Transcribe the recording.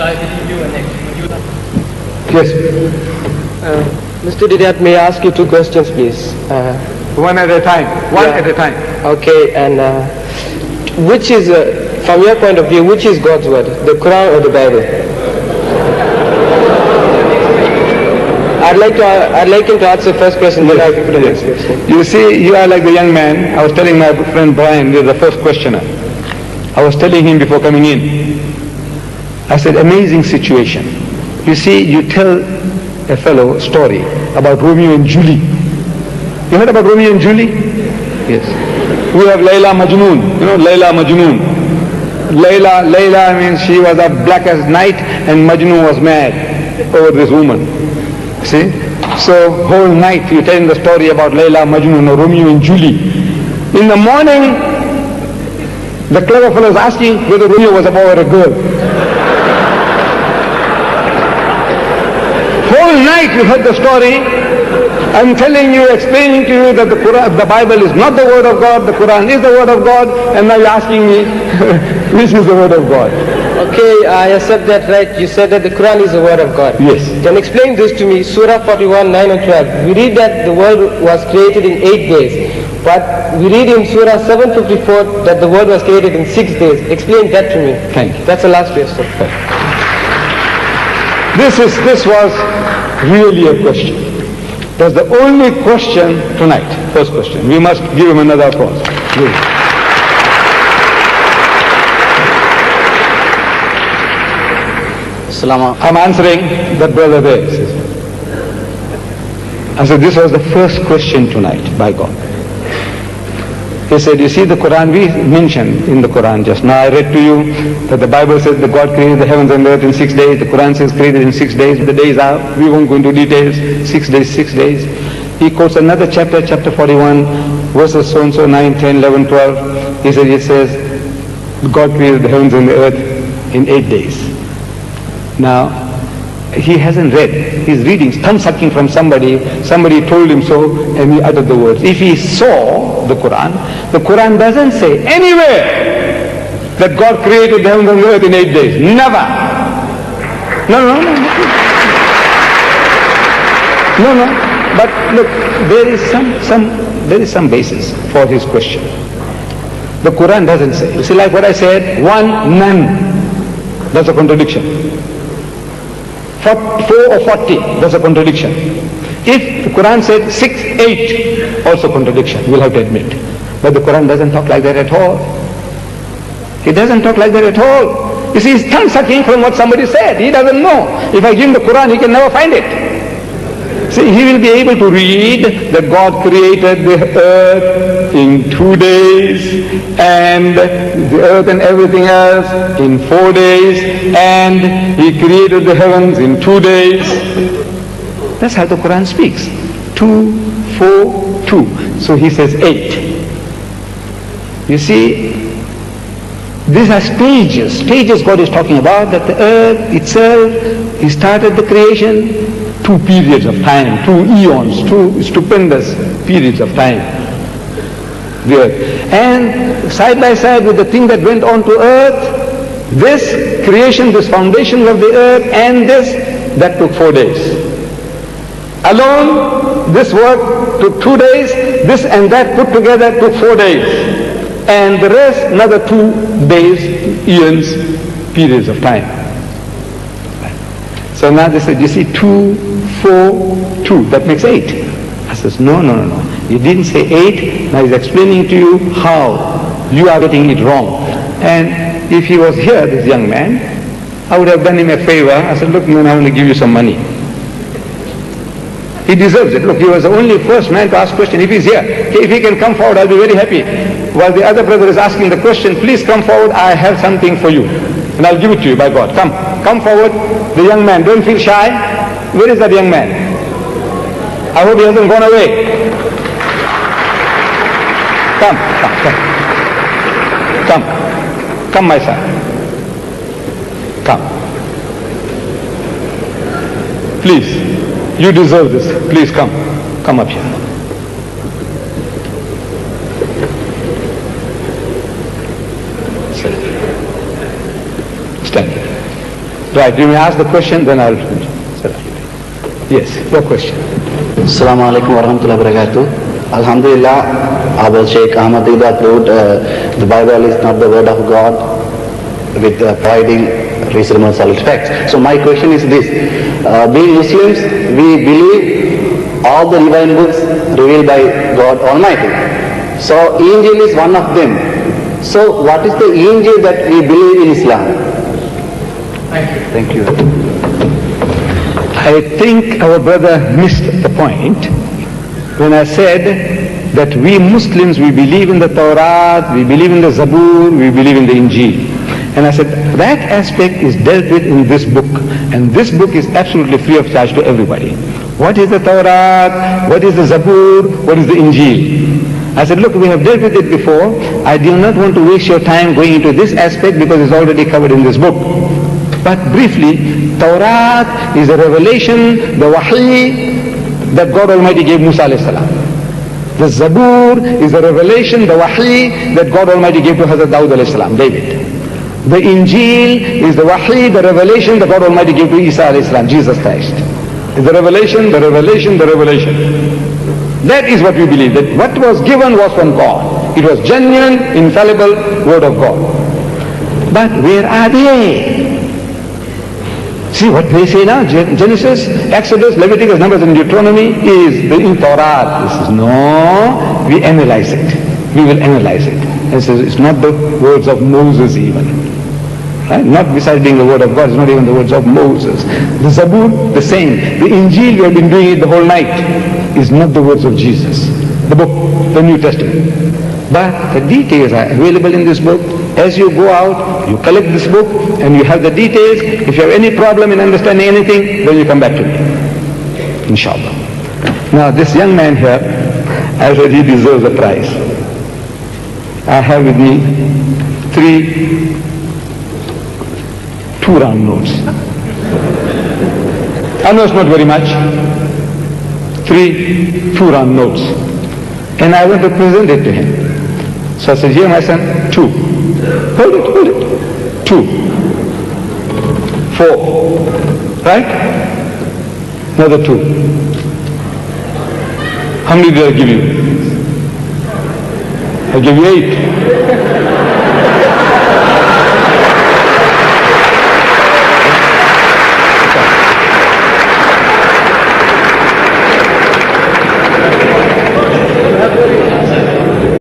I believe you are next. Yes. Mr. Didat, may I ask you two questions, please? One at a time. One at a time. Okay, and which is, from your point of view, which is God's word, the Quran or the Bible? I'd like him to answer the first question, then I'll put the next question. You see, you are like the young man. I was telling my friend Brian, you're the first questioner. I was telling him before coming in. I said, amazing situation. You see, you tell a fellow story about Romeo and Julie. You heard about Romeo and Julie? Yes. We have Layla Majnoon. You know Layla Majnoon. Layla means she was as black as night, and Majnoon was mad over this woman. See? So whole night you telling the story about Layla Majnoon or Romeo and Julie. In the morning, the clever fellow is asking whether Romeo was a boy or a girl. Whole night you heard the story. I'm telling you, explaining to you that the Quran, the Bible is not the word of God, the Quran is the word of God, and now you're asking me which is the word of God. Okay, I accept that, right? You said that the Quran is the word of God. Yes. Then explain this to me. Surah 41, 9 and 12. We read that the world was created in 8 days. But we read in Surah 754 that the world was created in 6 days. Explain that to me. Thank you. That's the last question. This was really a question. That's the only question tonight. First question. We must give him another applause. Good. I'm answering that brother there. I said, this was the first question tonight by God. He said, you see the Quran, we mentioned in the Quran just now, I read to you that the Bible says that God created the heavens and the earth in 6 days. The Quran says created in 6 days. The days are, we won't go into details, 6 days, 6 days. He quotes another chapter, chapter 41, verses so and so, 9, 10, 11, 12. He said, it says, God created the heavens and the earth in 8 days. Now, he hasn't read. He's reading, thumb sucking from somebody. Somebody told him so, and he uttered the words. If he saw the Quran doesn't say anywhere that God created the heavens and the earth in 8 days. Never. No. But look, there is some basis for his question. The Quran doesn't say. You see, like what I said, one, none. That's a contradiction. 4 or 40, that's a contradiction. If the Quran said 6, 8, also contradiction, we'll have to admit. But the Quran doesn't talk like that at all. He doesn't talk like that at all. You see, he's tongue sucking from what somebody said. He doesn't know. If I give him the Quran, he can never find it. See, he will be able to read that God created the earth in 2 days, and the earth and everything else in 4 days, and he created the heavens in 2 days. That's how the Quran speaks. 2, 4, 2. So he says 8. You see, these are stages. Stages God is talking about, that the earth itself, he started the creation, 2 periods of time, 2 eons, 2 stupendous periods of time. The earth. And side by side with the thing that went on to earth, this creation, this foundation of the earth, and this, that took 4 days. Alone, this work took 2 days, this and that put together took 4 days. And the rest, another 2 days, eons, periods of time. So now they said, you see, 2, 4, 2, that makes 8. I says, no. You didn't say 8. Now he's explaining to you how you are getting it wrong. And if he was here, this young man, I would have done him a favor. I said, look, man, I want to give you some money. He deserves it. Look, he was the only first man to ask question. If he's here, if he can come forward, I'll be very happy. While the other brother is asking the question, please come forward, I have something for you. And I'll give it to you by God. Come forward. The young man, don't feel shy. Where is that young man? I hope he hasn't gone away. Come, my son. Come. Please, you deserve this. Please come up here. Stand. Right, you may ask the question, then I'll... Yes, your question. Assalamu alaikum wa rahmatullahi wa barakatuh. Alhamdulillah, Abul Sheikh Ahmad Didat wrote, the Bible is not the word of God with providing reasonable solid facts. So my question is this, being Muslims, we believe all the divine books revealed by God Almighty. So Injil is one of them. So what is the Injil that we believe in Islam? Thank you. I think our brother missed the point when I said that we Muslims, we believe in the Torah, we believe in the Zabur, we believe in the Injil. And I said that aspect is dealt with in this book, and this book is absolutely free of charge to everybody. What is the Torah? What is the Zabur? What is the Injil? I said, look, we have dealt with it before. I do not want to waste your time going into this aspect because it's already covered in this book. But briefly, Torah is a revelation, the Wahi that God Almighty gave Musa alayhi salam. The Zabur is a revelation, the Wahi that God Almighty gave to Hazrat Dawud alayhi salam, David. The Injil is the Wahi, the revelation that God Almighty gave to Isa alayhi salam, Jesus Christ. It's the revelation, the revelation, the revelation. That is what we believe, that what was given was from God. It was genuine, infallible word of God. But where are they? See what they say now, Genesis, Exodus, Leviticus, Numbers and Deuteronomy is in Torah. This is no, we analyze it. We will analyze it. And so it's not the words of Moses even. Right? Not besides being the word of God, it's not even the words of Moses. The Zabur, the same. The Injil, we have been doing it the whole night, is not the words of Jesus. The book, the New Testament. But the details are available in this book. As you go out, you collect this book and you have the details. If you have any problem in understanding anything, then you come back to me. Inshallah. Now this young man here, I said he deserves a prize. I have with me 3 2-round notes. I know it's not very much. 3 2-round notes. And I went to present it to him. So I said, here my son, 2. Hold it. 2. 4. Right? Another 2. How many did I give you? I gave you 8.